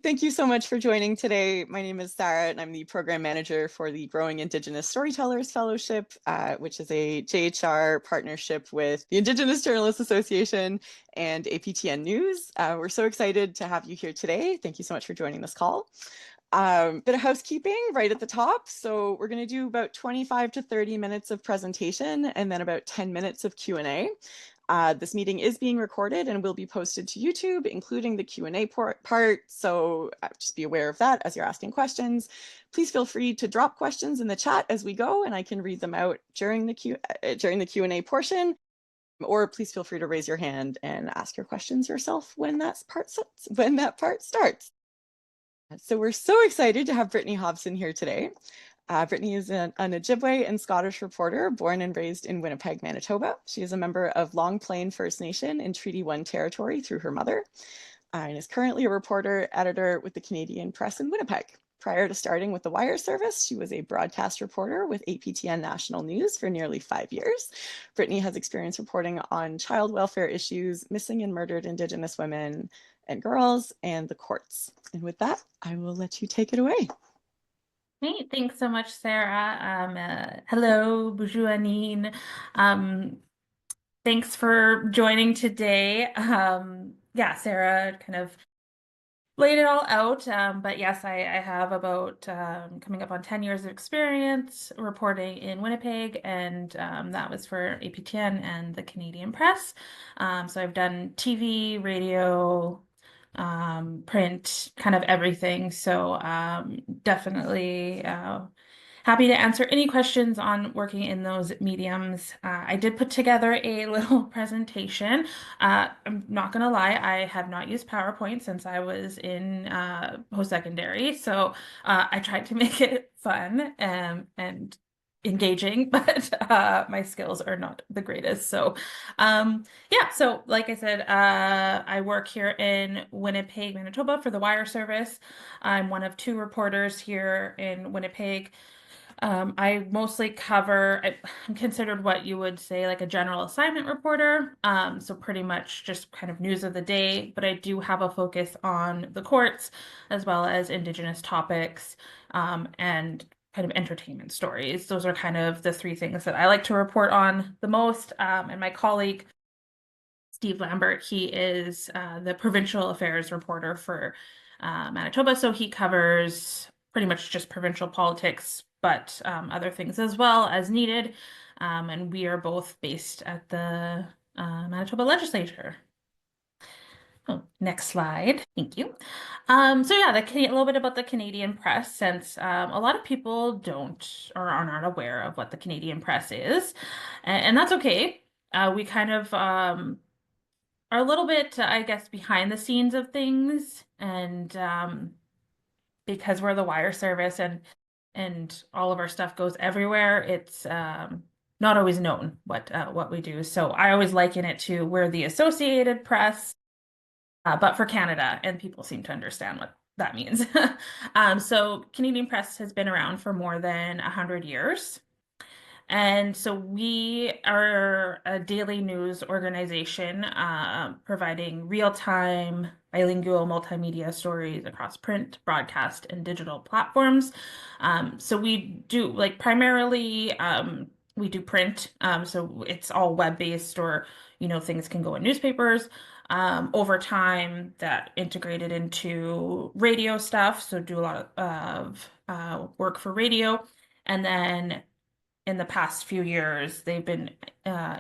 Thank you so much for joining today. My name is Sarah, and I'm the program manager for the Growing Indigenous Storytellers Fellowship, which is a JHR partnership with the Indigenous Journalists Association and APTN News. We're so excited to have you here today. Thank you so much for joining this call. Bit of housekeeping right at the top. So we're going to do about 25 to 30 minutes of presentation and then about 10 minutes of Q&A. This meeting is being recorded and will be posted to YouTube, including the Q&A part. So just be aware of that as you're asking questions. Please feel free to drop questions in the chat as we go, and I can read them out during the Q&A portion. Or please feel free to raise your hand and ask your questions yourself when that part starts. So we're so excited to have Brittany Hobson here today. Brittany is an Ojibway and Scottish reporter born and raised in Winnipeg, Manitoba. She is a member of Long Plain First Nation in Treaty 1 territory through her mother, and is currently a reporter editor with the Canadian Press in Winnipeg. Prior to starting with the wire service, she was a broadcast reporter with APTN National News for nearly 5 years. Brittany has experience reporting on child welfare issues, missing and murdered Indigenous women and girls, and the courts. And with that, I will let you take it away. Great, thanks so much, Sarah. Hello, bonjour, Anine. Thanks for joining today. Yeah, Sarah kind of laid it all out, but yes, I have about coming up on 10 years of experience reporting in Winnipeg, and that was for APTN and the Canadian Press. So I've done TV, radio, print, kind of everything. So definitely happy to answer any questions on working in those mediums. I did put together a little presentation. I'm not going to lie, I have not used PowerPoint since I was in post-secondary. So I tried to make it fun and engaging, but my skills are not the greatest. So yeah, so like I said, I work here in Winnipeg, Manitoba for the wire service. I'm one of two reporters here in Winnipeg. I mostly I'm considered what you would say like a general assignment reporter. So pretty much just kind of news of the day, but I do have a focus on the courts as well as Indigenous topics, and kind of entertainment stories. Those are kind of the three things that I like to report on the most. And my colleague, Steve Lambert, he is the provincial affairs reporter for Manitoba. So he covers pretty much just provincial politics, but other things as well as needed. And we are both based at the Manitoba legislature. Oh, next slide. Thank you. So yeah, a little bit about the Canadian Press, since a lot of people don't or are not aware of what the Canadian Press is, and that's okay. We kind of are a little bit, I guess, behind the scenes of things, and because we're the wire service and all of our stuff goes everywhere, it's not always known what we do. So I always liken it to we're the Associated Press, but for Canada, and people seem to understand what that means. So Canadian Press has been around for more than 100 years. And so we are a daily news organization providing real-time, bilingual multimedia stories across print, broadcast, and digital platforms. So we do primarily we do print. So it's all web-based, or things can go in newspapers. Over time, that integrated into radio stuff. So do a lot of work for radio, and then in the past few years, they've been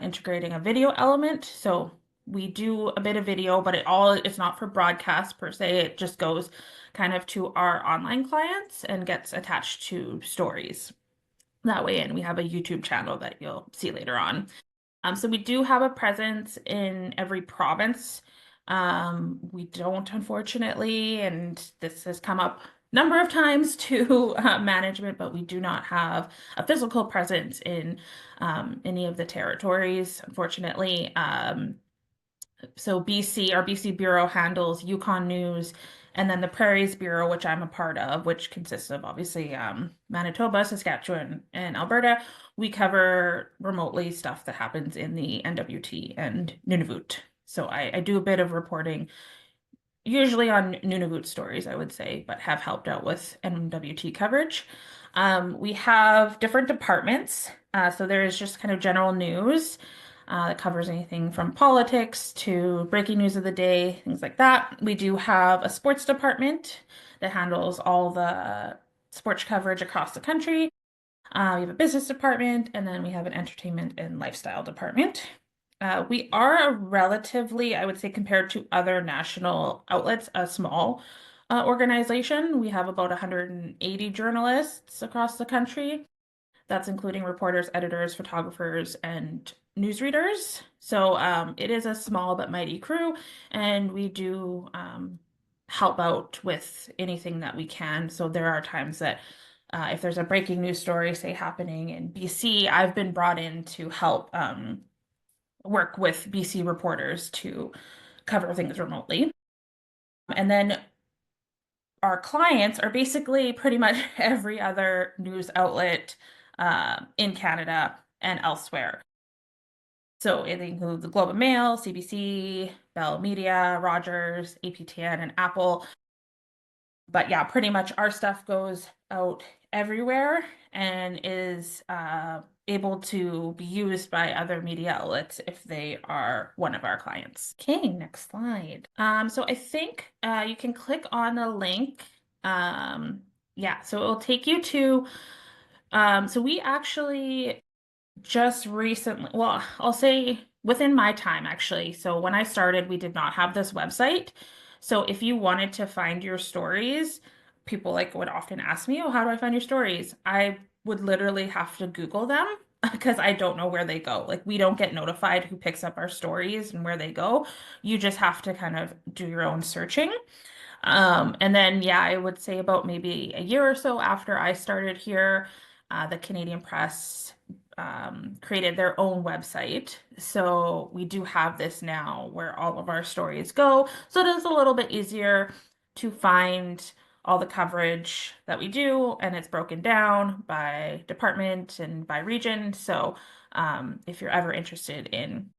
integrating a video element. So we do a bit of video, but it's not for broadcast per se. It just goes kind of to our online clients and gets attached to stories that way. And we have a YouTube channel that you'll see later on. So we do have a presence in every province. We don't, unfortunately, and this has come up number of times to management, but we do not have a physical presence in any of the territories, unfortunately. So our BC Bureau handles Yukon News, and then the Prairies Bureau, which I'm a part of, which consists of obviously Manitoba, Saskatchewan, and Alberta. We cover remotely stuff that happens in the NWT and Nunavut. So I do a bit of reporting, usually on Nunavut stories, I would say, but have helped out with NWT coverage. We have different departments. So there is just kind of general news that covers anything from politics to breaking news of the day, things like that. We do have a sports department that handles all the sports coverage across the country. We have a business department, and then we have an entertainment and lifestyle department. We are a relatively, I would say, compared to other national outlets, a small organization. We have about 180 journalists across the country. That's including reporters, editors, photographers, and newsreaders. So it is a small but mighty crew, and we do help out with anything that we can. So there are times that if there's a breaking news story, say, happening in BC, I've been brought in to help work with BC reporters to cover things remotely. And then our clients are basically pretty much every other news outlet in Canada and elsewhere. So it includes the Globe and Mail, CBC, Bell Media, Rogers, APTN, and Apple. But yeah, pretty much our stuff goes out everywhere and is able to be used by other media outlets if they are one of our clients. Okay, next slide. So I think you can click on the link. Yeah, so it will take you to, so we actually just recently, well, I'll say within my time actually. So when I started, we did not have this website. So if you wanted to find your stories, people like would often ask me, "Oh, how do I find your stories?" I would literally have to Google them because I don't know where they go. Like we don't get notified who picks up our stories and where they go. You just have to kind of do your own searching. And then, yeah, I would say about maybe a year or so after I started here, the Canadian Press created their own website. So we do have this now where all of our stories go. So it is a little bit easier to find all the coverage that we do, and it's broken down by department and by region. So if you're ever interested in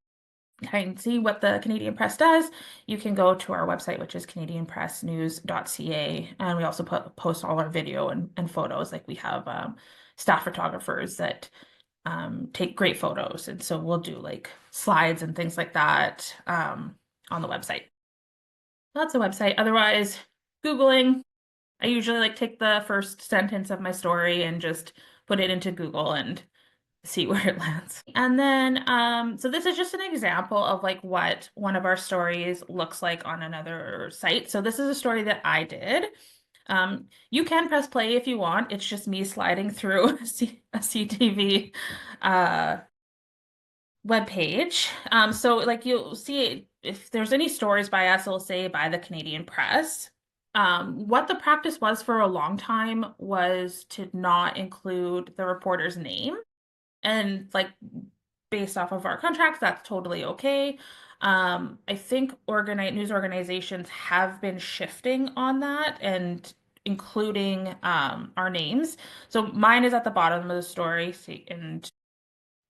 kind of see what the Canadian Press does, you can go to our website, which is canadianpressnews.ca. And we also post all our video and photos. Like we have staff photographers that take great photos. And so we'll do like slides and things like that on the website. That's the website. Otherwise, Googling. I usually like take the first sentence of my story and just put it into Google and see where it lands. And then, so this is just an example of like what one of our stories looks like on another site. So this is a story that I did. You can press play if you want. It's just me sliding through a CTV web page. So like you'll see if there's any stories by us, it'll say by the Canadian Press. What the practice was for a long time was to not include the reporter's name. And like based off of our contracts, that's totally okay. I think news organizations have been shifting on that and including our names. So mine is at the bottom of the story, and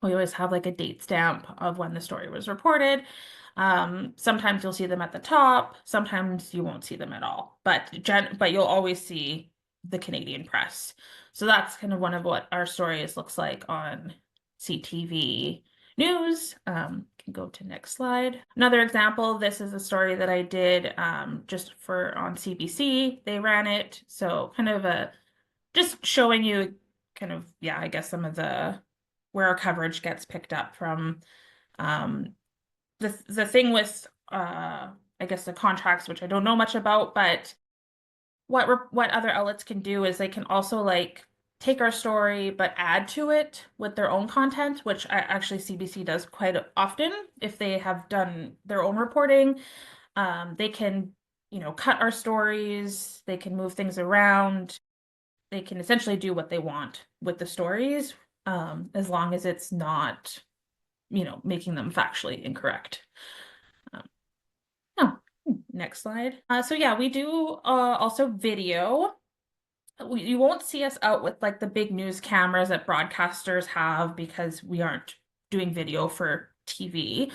we always have like a date stamp of when the story was reported. Sometimes you'll see them at the top, sometimes you won't see them at all, but you'll always see the Canadian Press. So that's kind of one of what our stories looks like on CTV News. Can go to next slide. Another example, this is a story that I did just for on CBC. They ran it. So kind of just showing you kind of, yeah, I guess some of where our coverage gets picked up from. The thing with I guess the contracts, which I don't know much about, but what other outlets can do is they can also like take our story but add to it with their own content, which actually CBC does quite often if they have done their own reporting. They can, cut our stories, they can move things around, they can essentially do what they want with the stories, as long as it's not, making them factually incorrect. Oh, next slide. So yeah, we do also video. You won't see us out with like the big news cameras that broadcasters have because we aren't doing video for TV.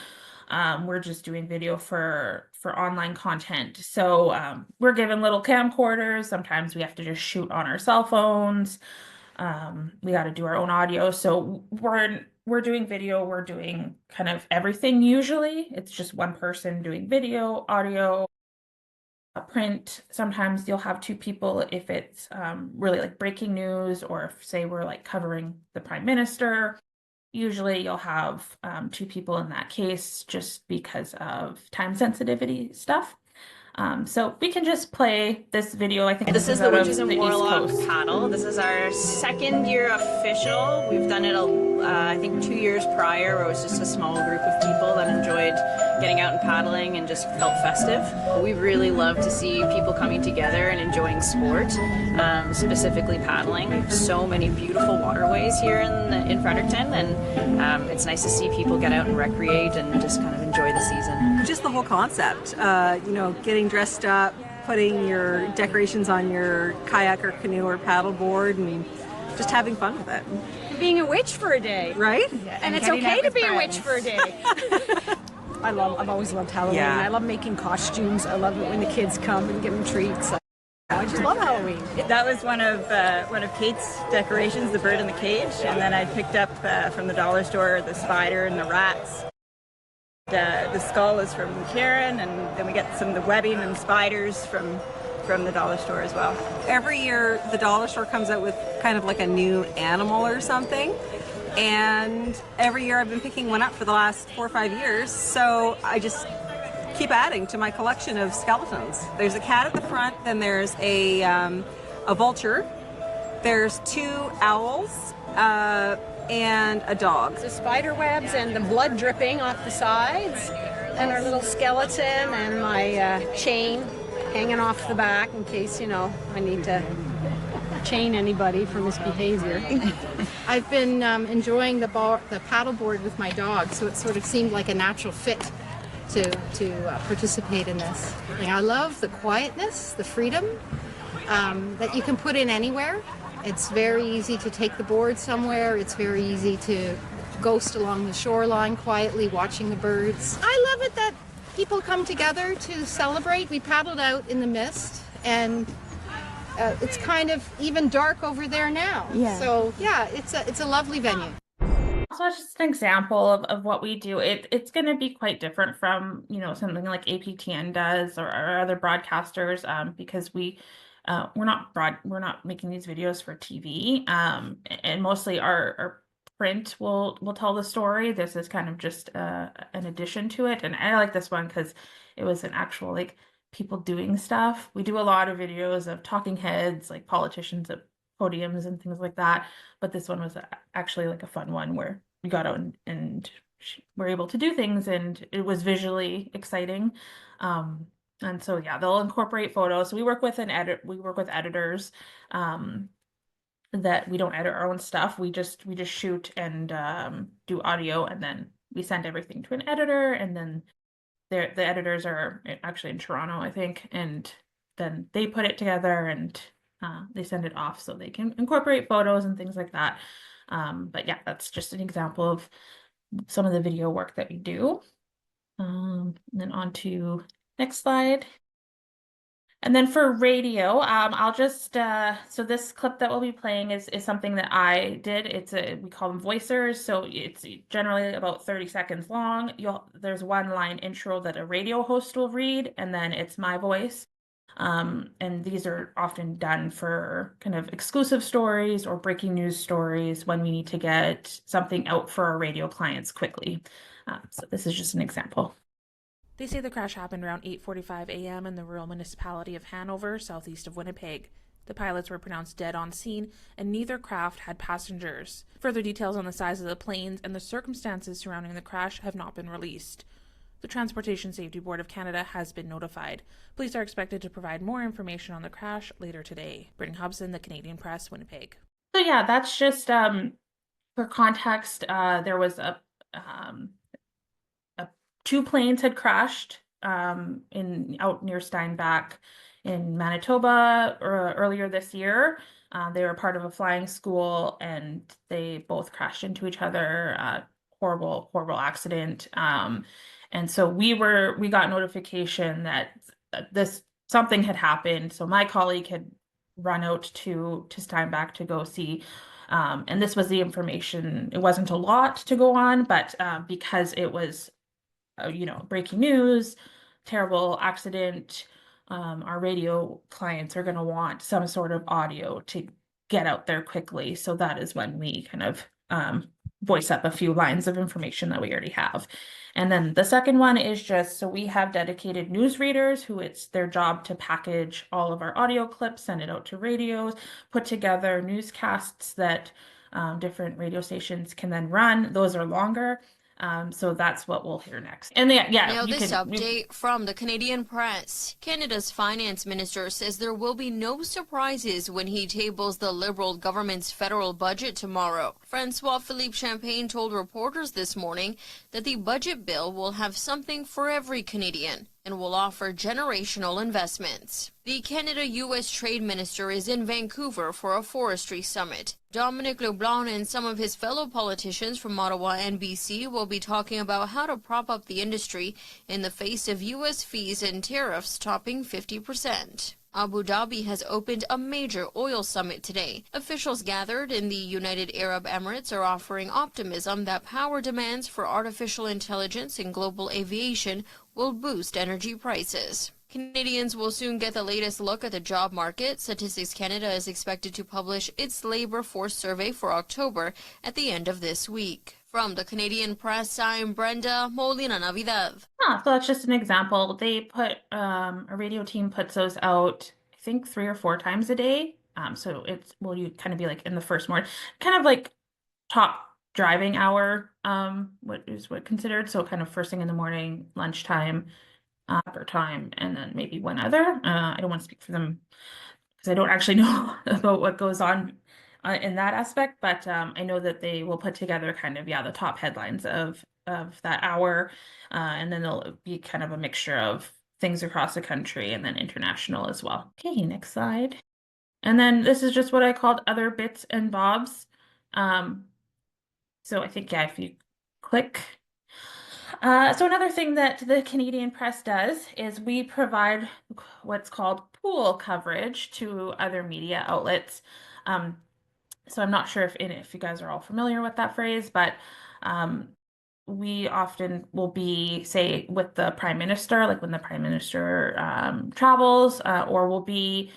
We're just doing video for for online content. So we're given little camcorders. Sometimes we have to just shoot on our cell phones. We got to do our own audio. So we're doing video. We're doing kind of everything. Usually, it's just one person doing video, audio, print. Sometimes you'll have two people if it's really like breaking news, or if, say, we're like covering the Prime Minister. Usually you'll have two people in that case just because of time sensitivity stuff. So we can just play this video. I think this is the Witches and Warlocks paddle. This is our second year official. We've done it, I think, 2 years prior, where it was just a small group of people that enjoyed getting out and paddling and just felt festive. We really love to see people coming together and enjoying sport, specifically paddling. So many beautiful waterways here in Fredericton, and it's nice to see people get out and recreate and just kind of enjoy the season. Just the whole concept, you know, getting dressed up, putting your decorations on your kayak or canoe or paddle board, and just having fun with it. Being a witch for a day. Right? Yeah, and it's okay to be a witch for a day. I've always loved Halloween. Yeah. I love making costumes. I love it when the kids come and give them treats. I just love Halloween. That was one of Kate's decorations, the bird in the cage, and then I picked up from the dollar store the spider and the rats. The skull is from Karen, and then we get some of the webbing and spiders from the dollar store as well. Every year the dollar store comes out with kind of like a new animal or something, and every year I've been picking one up for the last 4 or 5 years, so I just keep adding to my collection of skeletons. There's a cat at the front, then there's a vulture, there's 2 owls, and a dog. The spider webs and the blood dripping off the sides, and our little skeleton, and my chain hanging off the back in case, you know, I need to chain anybody for misbehavior. I've been enjoying the paddleboard with my dog, so it sort of seemed like a natural fit to participate in this. I love the quietness, the freedom that you can put in anywhere. It's very easy to take the board somewhere. It's very easy to ghost along the shoreline quietly watching the birds. I love it that people come together to celebrate. We paddled out in the mist, and it's kind of even dark over there now. Yeah. So yeah, it's a lovely venue. So it's just an example of what we do. It's going to be quite different from, you know, something like APTN does, or other broadcasters, because we're not making these videos for TV, and mostly our print will tell the story. This is kind of just an addition to it, and I like this one because it was an actual, like, people doing stuff. We do a lot of videos of talking heads, like politicians at podiums and things like that, but this one was actually like a fun one where we got out and were able to do things, and it was visually exciting. And so yeah, they'll incorporate photos. So we work with editors, that we don't edit our own stuff. We just shoot and do audio, and then we send everything to an editor, and then the editors are actually in Toronto, I think, and then they put it together and they send it off so they can incorporate photos and things like that. But yeah, that's just an example of some of the video work that we do. And then on to next slide. And then for radio, I'll just, so this clip that we'll be playing is something that I did. We call them voicers. So it's generally about 30 seconds long. There's one line intro that a radio host will read, and then it's my voice. And these are often done for kind of exclusive stories or breaking news stories when we need to get something out for our radio clients quickly. So this is just an example. They say the crash happened around 8:45 a.m. in the rural municipality of Hanover, southeast of Winnipeg. The pilots were pronounced dead on scene, and neither craft had passengers. Further details on the size of the planes and the circumstances surrounding the crash have not been released. The Transportation Safety Board of Canada has been notified. Police are expected to provide more information on the crash later today. Brittany Hobson, The Canadian Press, Winnipeg. So yeah, that's just for context. There was two planes had crashed out near Steinbach in Manitoba earlier this year. They were part of a flying school, and they both crashed into each other. Horrible accident. And so we got notification that something had happened. So my colleague had run out to Steinbach to go see. And this was the information. It wasn't a lot to go on, but because it was, breaking news, terrible accident, our radio clients are going to want some sort of audio to get out there quickly. So that is when we kind of voice up a few lines of information that we already have. And then the second one is just, so we have dedicated news readers who it's their job to package all of our audio clips, send it out to radios, put together newscasts that different radio stations can then run. Those are longer. So that's what we'll hear next. And Now this update from the Canadian press. Canada's finance minister says there will be no surprises when he tables the Liberal government's federal budget tomorrow. Francois-Philippe Champagne told reporters this morning that the budget bill will have something for every Canadian and will offer generational investments. The Canada-U.S. trade minister is in Vancouver for a forestry summit. Dominic LeBlanc and some of his fellow politicians from Ottawa and BC will be talking about how to prop up the industry in the face of U.S. fees and tariffs topping 50%. Abu Dhabi has opened a major oil summit today. Officials gathered in the United Arab Emirates are offering optimism that power demands for artificial intelligence and global aviation will boost energy prices. Canadians will soon get the latest look at the job market. Statistics Canada is expected to publish its labor force survey for October at the end of this week. From the Canadian press, I'm Brenda Molina Navidad. So that's just an example. They put, a radio team puts those out, I think 3 or 4 times a day. So you kind of be like in the first morning, kind of like top driving hour, what considered. So kind of first thing in the morning, lunchtime, upper time, and then maybe one other. I don't want to speak for them because I don't actually know about what goes on in that aspect, but I know that they will put together kind of, the top headlines of that hour, and then there'll be kind of a mixture of things across the country and then international as well. Okay, next slide. And then this is just what I called other bits and bobs. So I think, if you click. So another thing that the Canadian press does is we provide what's called pool coverage to other media outlets. So I'm not sure if you guys are all familiar with that phrase, but we often will be, say, with the Prime Minister, like when the Prime Minister travels, or will be,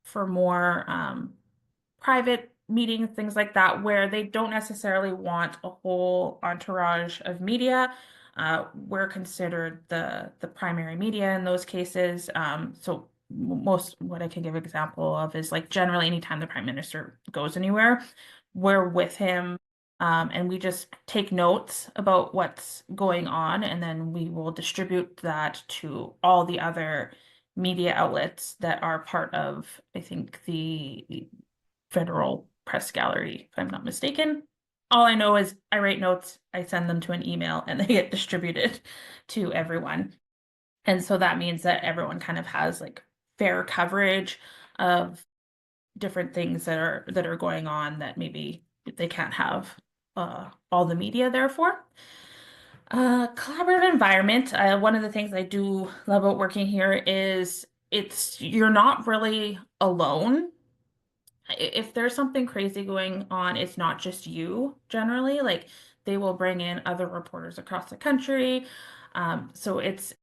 for more private meetings, things like that, where they don't necessarily want a whole entourage of media. We're considered the primary media in those cases. So what I can give an example of is like generally anytime the Prime Minister goes anywhere, we're with him, and we just take notes about what's going on, and then we will distribute that to all the other media outlets that are part of, I think, the Federal Press Gallery, if I'm not mistaken. All I know is I write notes, I send them to an email, and they get distributed to everyone. And so that means that everyone kind of has like fair coverage of different things that are going on that maybe they can't have all the media there for. Collaborative environment. One of the things I do love about working here is you're not really alone. If there's something crazy going on, it's not just you generally. Like they will bring in other reporters across the country. So it's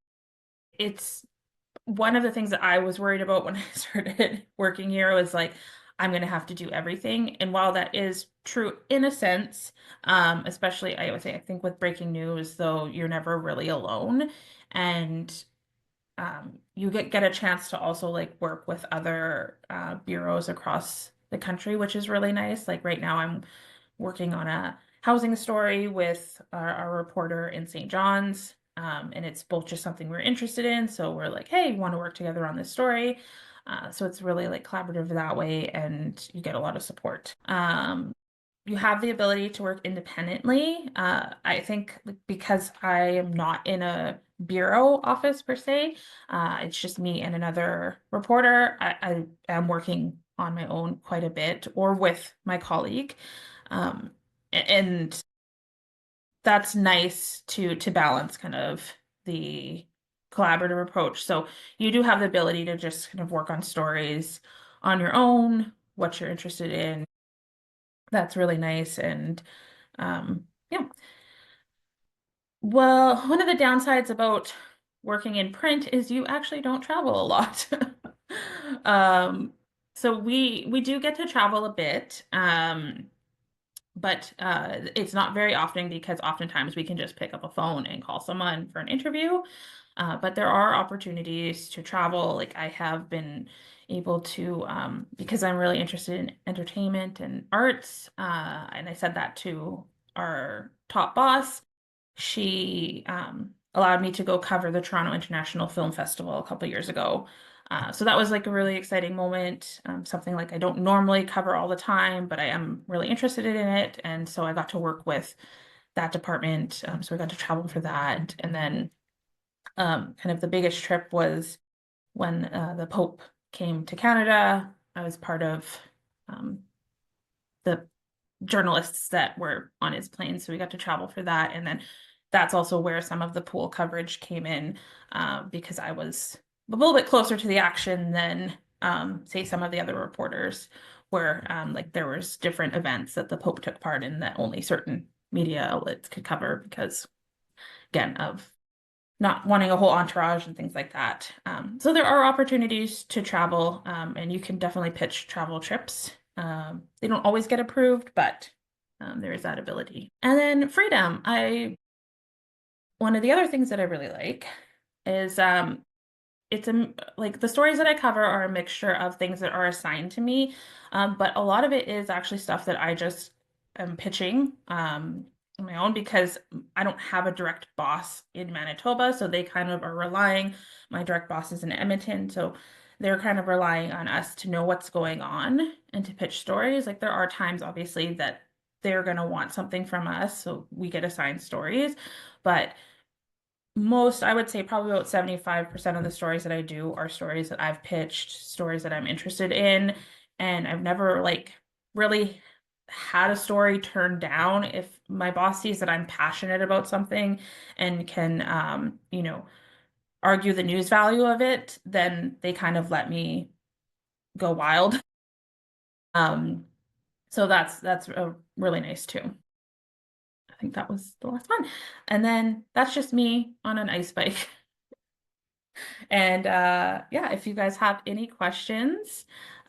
one of the things that I was worried about when I started working here was like, I'm going to have to do everything. And while that is true in a sense, especially I would say, I think with breaking news, though, you're never really alone. And you get a chance to also like work with other bureaus across the country, which is really nice. Like right now I'm working on a housing story with our reporter in St. John's. And it's both just something we're interested in. So we're like, hey, we want to work together on this story. So it's really like collaborative that way, and you get a lot of support. You have the ability to work independently. I think because I am not in a bureau office per se, it's just me and another reporter. I am working on my own quite a bit or with my colleague. And that's nice to balance kind of the collaborative approach. So you do have the ability to just kind of work on stories on your own, what you're interested in. That's really nice. And yeah. Well, one of the downsides about working in print is you actually don't travel a lot. So we do get to travel a bit. But it's not very often because oftentimes we can just pick up a phone and call someone for an interview. But there are opportunities to travel. Like I have been able to, because I'm really interested in entertainment and arts, and I said that to our top boss. She allowed me to go cover the Toronto International Film Festival a couple years ago. So that was like a really exciting moment, something like I don't normally cover all the time, but I am really interested in it. And so I got to work with that department. So I got to travel for that. And then kind of the biggest trip was when the Pope came to Canada. I was part of the journalists that were on his plane, so we got to travel for that. And then that's also where some of the pool coverage came in, because I was a little bit closer to the action than say some of the other reporters, where like there was different events that the Pope took part in that only certain media outlets could cover because, again, of not wanting a whole entourage and things like that. So there are opportunities to travel, and you can definitely pitch travel trips. They don't always get approved, but there is that ability. And then freedom. One of the other things that I really like is it's like the stories that I cover are a mixture of things that are assigned to me, but a lot of it is actually stuff that I just am pitching on my own because I don't have a direct boss in Manitoba, so they kind of are relying. My direct boss is in Edmonton, so they're kind of relying on us to know what's going on and to pitch stories. Like there are times, obviously, that they're going to want something from us, so we get assigned stories, but I would say probably about 75% of the stories that I do are stories that I've pitched, stories that I'm interested in, and I've never like really had a story turned down. If my boss sees that I'm passionate about something and can argue the news value of it, then they kind of let me go wild. So that's really nice too. I think that was the last one. And then that's just me on an ice bike. And yeah, if you guys have any questions,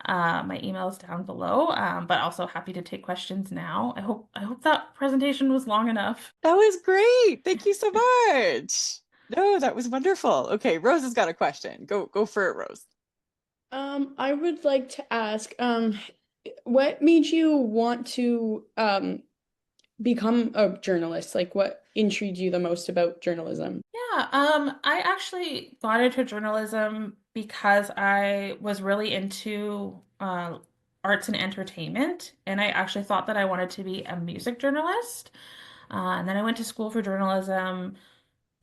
my email is down below, but also happy to take questions now. I hope that presentation was long enough. That was great. Thank you so much. No, that was wonderful. Okay, Rose has got a question. Go for it, Rose. I would like to ask, what made you want to become a journalist? Like, what intrigued you the most about journalism? Yeah, I actually got into journalism because I was really into arts and entertainment, and I actually thought that I wanted to be a music journalist. And then I went to school for journalism,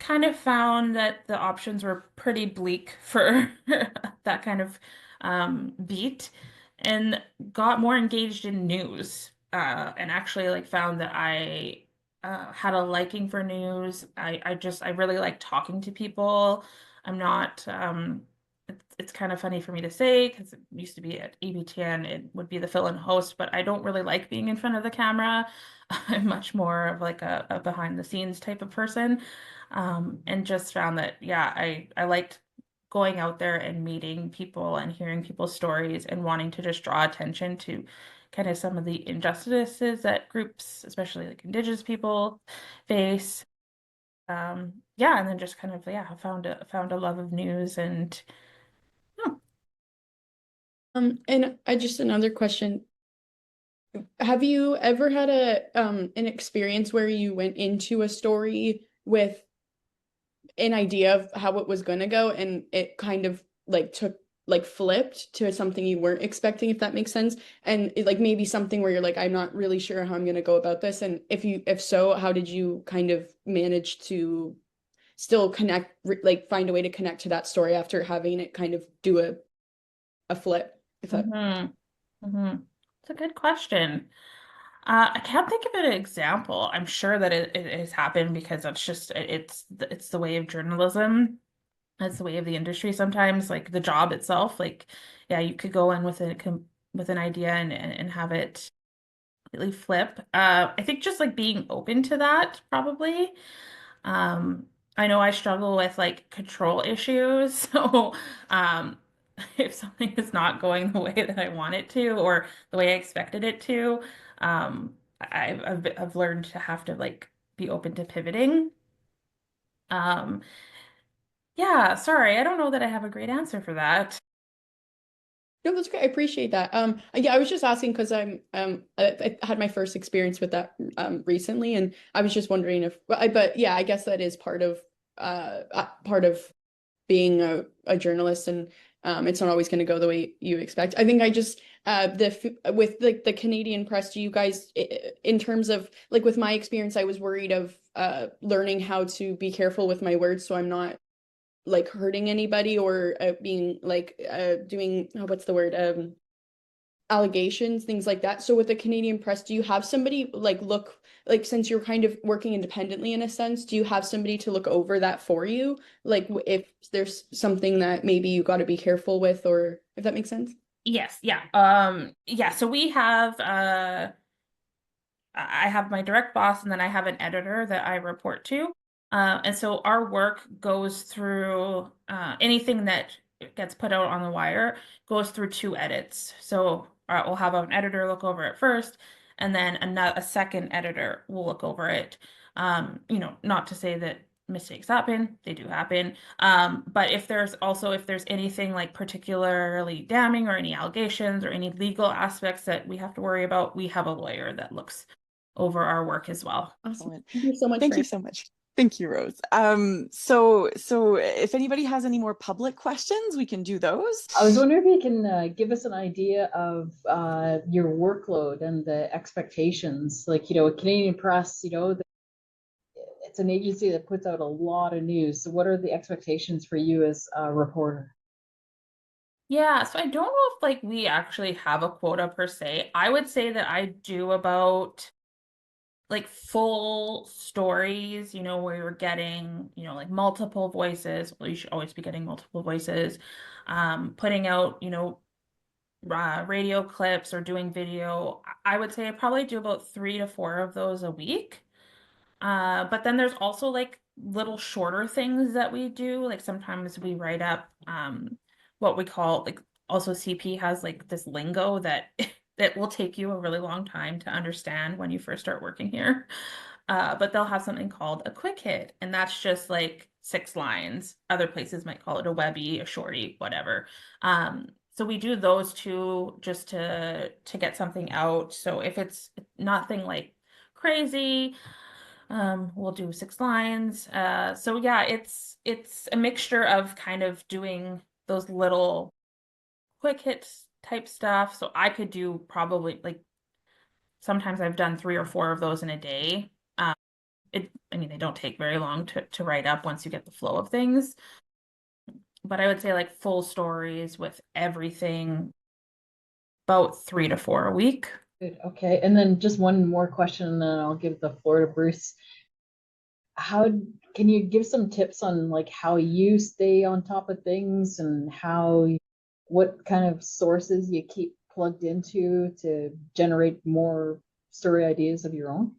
kind of found that the options were pretty bleak for that kind of beat, and got more engaged in news, and actually like found that I had a liking for news. I really like talking to people. I'm not it's kind of funny for me to say because it used to be at APTN, it would be the fill-in host, but I don't really like being in front of the camera. I'm much more of like a behind the scenes type of person. And just found that, yeah, I liked going out there and meeting people and hearing people's stories and wanting to just draw attention to kind of some of the injustices that groups, especially like Indigenous people, face. Yeah, and then just kind of, yeah, found a love of news and And I just another question. Have you ever had an experience where you went into a story with an idea of how it was going to go and it kind of like flipped to something you weren't expecting, if that makes sense? And like maybe something where you're like, I'm not really sure how I'm going to go about this. And if so, how did you kind of manage to still connect, like find a way to connect to that story after having it kind of do a flip? If that It's a good question. I can't think of an example. I'm sure that it has happened because it's the way of journalism. It's the way of the industry sometimes, like the job itself. Like, yeah, you could go in with with an idea and have it completely flip. I think just like being open to that probably. Um, I know I struggle with like control issues, so um, if something is not going the way that I want it to or the way I expected it to, I've learned to have to like be open to pivoting. Um, yeah, sorry, I don't know that I have a great answer for that. No, that's great. I appreciate that. Yeah, I was just asking because I had my first experience with that recently, and I was just wondering if, but yeah, I guess that is part of being a journalist, and it's not always going to go the way you expect. I think I just with the Canadian press, do you guys, in terms of like with my experience, I was worried of learning how to be careful with my words, so I'm not like hurting anybody or being like doing what's the word allegations, things like that. So with the Canadian press, do you have somebody like look like, since you're kind of working independently in a sense, do you have somebody to look over that for you? Like if there's something that maybe you got to be careful with, or if that makes sense? Yes, yeah. Yeah, so we have I have my direct boss and then I have an editor that I report to. And so our work goes through anything that gets put out on the wire goes through two edits. So we'll have an editor look over it first, and then a second editor will look over it. Not to say that mistakes happen, they do happen. But if there's anything like particularly damning or any allegations or any legal aspects that we have to worry about, we have a lawyer that looks over our work as well. Awesome. Thank you so much. Thank you so much. Thank you, Rose. So if anybody has any more public questions, we can do those. I was wondering if you can give us an idea of your workload and the expectations. Like, Canadian Press, it's an agency that puts out a lot of news. So what are the expectations for you as a reporter? Yeah, so I don't know if like we actually have a quota per se. I would say that I do about like full stories, where you're getting, like multiple voices. Well, you should always be getting multiple voices. Putting out, radio clips or doing video. I would say I probably do about 3 to 4 of those a week. But then there's also like little shorter things that we do. Like sometimes we write up what we call like, also CP has like this lingo that that will take you a really long time to understand when you first start working here. But they'll have something called a quick hit, and that's just like 6 lines. Other places might call it a webby, a shorty, whatever. So we do those two just to get something out. So if it's nothing like crazy, we'll do 6 lines. So yeah, it's a mixture of kind of doing those little quick hits type stuff. So I could do probably like sometimes I've done 3 or 4 of those in a day. They don't take very long to write up once you get the flow of things. But I would say like full stories with everything, about 3 to 4 a week. Good. Okay. And then just one more question, and then I'll give the floor to Bruce. How can you give some tips on like how you stay on top of things and what kind of sources you keep plugged into to generate more story ideas of your own?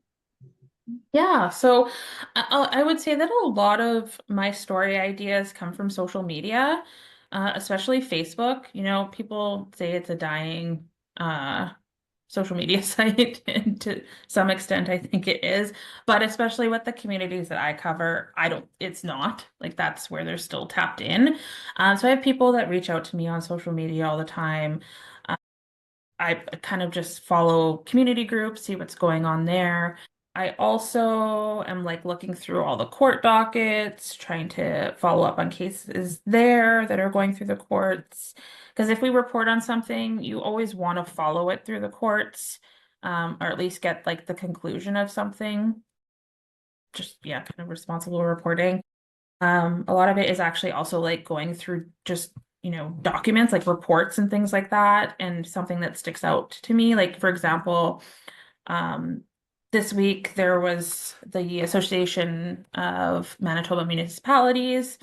Yeah, so I would say that a lot of my story ideas come from social media, especially Facebook. People say it's a dying social media site, and to some extent, I think it is. But especially with the communities that I cover, it's not. Like that's where they're still tapped in. So I have people that reach out to me on social media all the time. I kind of just follow community groups, see what's going on there. I also am like looking through all the court dockets, trying to follow up on cases there that are going through the courts. Because if we report on something, you always want to follow it through the courts, or at least get like the conclusion of something. Just, yeah, kind of responsible reporting. A lot of it is actually also like going through just, documents like reports and things like that. And something that sticks out to me, like for example, This week, there was the Association of Manitoba Municipalities,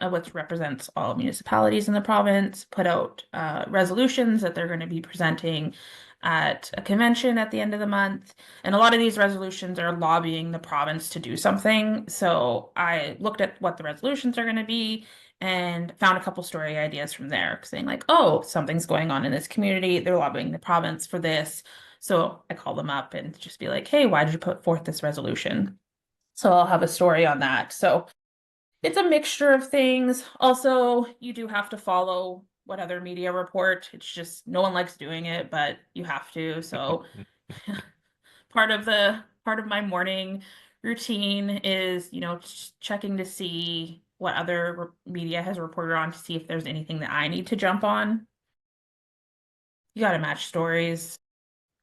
which represents all municipalities in the province, put out resolutions that they're going to be presenting at a convention at the end of the month. And a lot of these resolutions are lobbying the province to do something. So I looked at what the resolutions are going to be and found a couple story ideas from there, saying like, oh, something's going on in this community. They're lobbying the province for this. So I call them up and just be like, hey, why did you put forth this resolution? So I'll have a story on that. So it's a mixture of things. Also, you do have to follow what other media report. It's just no one likes doing it, but you have to. So part of my morning routine is, checking to see what other media has reported on to see if there's anything that I need to jump on. You got to match stories.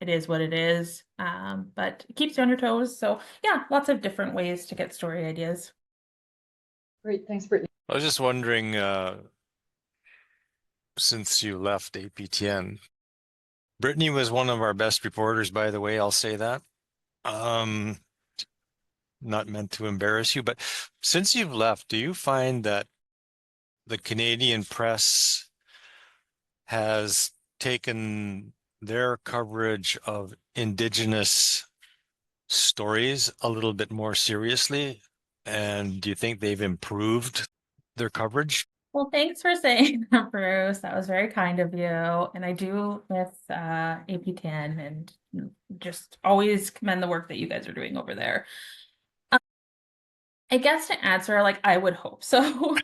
It is what it is, but it keeps you on your toes. So yeah, lots of different ways to get story ideas. Great, thanks, Brittany. I was just wondering, since you left APTN, Brittany was one of our best reporters, by the way, I'll say that. Not meant to embarrass you, but since you've left, do you find that the Canadian press has taken their coverage of Indigenous stories a little bit more seriously? And do you think they've improved their coverage? Well, thanks for saying that, Bruce. That was very kind of you. And I do miss APTN and just always commend the work that you guys are doing over there. I guess to answer, I would hope so.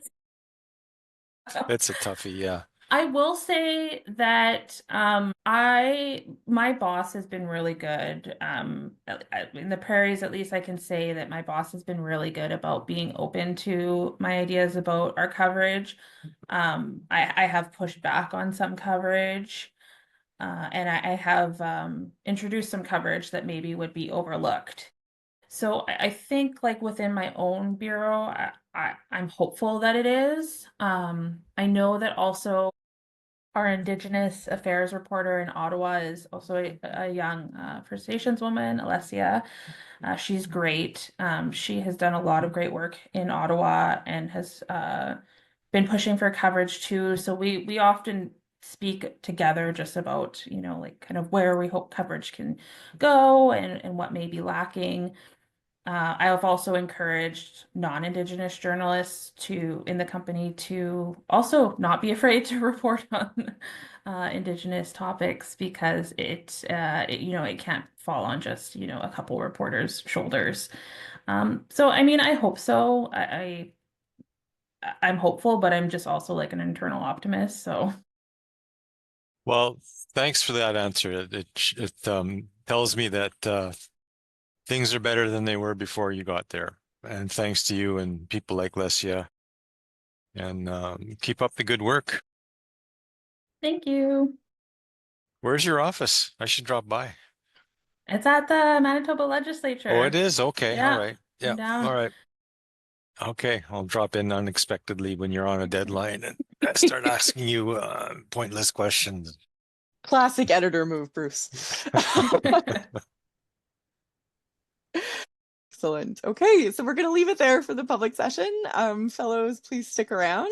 It's a toughie, yeah. I will say that my boss has been really good. In the prairies, at least I can say that my boss has been really good about being open to my ideas about our coverage. I have pushed back on some coverage, and I have introduced some coverage that maybe would be overlooked. So I think within my own bureau, I'm hopeful that it is. I know that also our Indigenous Affairs reporter in Ottawa is also a young First Nations woman, Alessia. She's great. She has done a lot of great work in Ottawa and has been pushing for coverage too. So we often speak together just about, kind of where we hope coverage can go and what may be lacking. I have also encouraged non-Indigenous journalists in the company to also not be afraid to report on Indigenous topics because it can't fall on just, a couple reporters' shoulders. So, I mean, I hope so. I'm hopeful, but I'm just also an internal optimist. So. Well, thanks for that answer. It tells me that things are better than they were before you got there. And thanks to you and people like Lesia. And keep up the good work. Thank you. Where's your office? I should drop by. It's at the Manitoba Legislature. Oh, it is? Okay. Yeah. All right. Yeah. All right. Okay. I'll drop in unexpectedly when you're on a deadline and start asking you pointless questions. Classic editor move, Bruce. Excellent. Okay, so we're going to leave it there for the public session. Fellows, please stick around.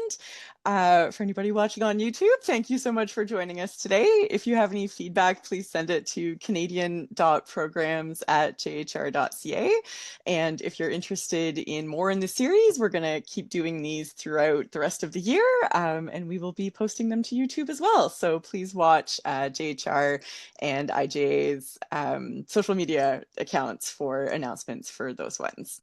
For anybody watching on YouTube, thank you so much for joining us today. If you have any feedback, please send it to canadian.programs@jhr.ca. And if you're interested in more in the series, we're going to keep doing these throughout the rest of the year, and we will be posting them to YouTube as well. So please watch JHR and IJA's social media accounts for announcements for those ones.